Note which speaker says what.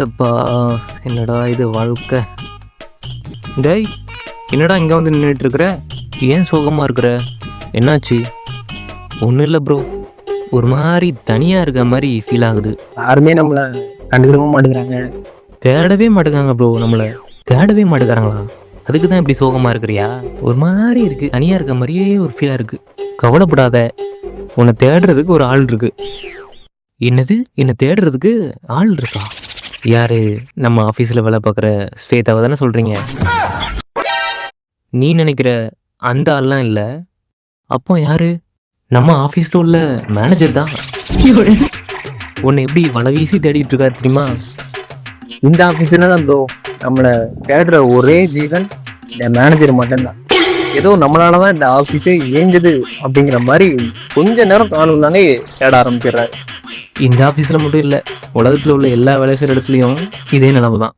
Speaker 1: சப்பா, என்னடா இது வாழ்க்கை. டேய், என்னடா இங்கே வந்து நின்றுட்டு இருக்கிற? ஏன் சோகமாக இருக்கிற? என்னாச்சு? ஒன்றும் இல்லை ப்ரோ, ஒரு மாதிரி தனியாக இருக்க மாதிரி ஃபீல் ஆகுது.
Speaker 2: யாருமே நம்மளை கண்டுக்கவும் மாட்டேங்கிறாங்க.
Speaker 1: தேடவே மாட்டேங்காங்க ப்ரோ, நம்மளை தேடவே மாட்டேங்கிறாங்களா? அதுக்கு தான் இப்படி சோகமாக இருக்கிறியா? ஒரு மாதிரி இருக்குது, தனியாக இருக்க மாதிரியே ஒரு ஃபீலாக இருக்குது. கவலைப்படாத, உன்னை தேடுறதுக்கு ஒரு ஆள் இருக்கு. என்னது? என்னை தேடுறதுக்கு ஆள் இருக்கா? யாரு? நம்ம ஆஃபீஸில் வேலை பார்க்குற ஸ்வேதாவை தானே சொல்கிறீங்க? நீ நினைக்கிற அந்த ஆள்லாம் இல்லை. அப்போ யாரு? நம்ம ஆஃபீஸில் உள்ள மேனேஜர் தான். உன்னை எப்படி வலை வீசி தேடிட்டு இருக்கா தெரியுமா?
Speaker 2: இந்த ஆஃபீஸில் தான் ப்ரோ நம்மளை தேடுற ஒரே ஜீவன் இந்த மேனேஜர் மட்டும்தான். ஏதோ நம்மளால தான் இந்த ஆஃபீஸே இயங்குது அப்படிங்கிற மாதிரி கொஞ்ச நேரம் காணும்னாலே தேட ஆரம்பிச்சிடுறாரு.
Speaker 1: இந்த ஆஃபீஸில் மட்டும் இல்லை, உலகத்தில் உள்ள எல்லா வேலை செய்கிற இடத்துலையும் இதே நிலைமை தான்.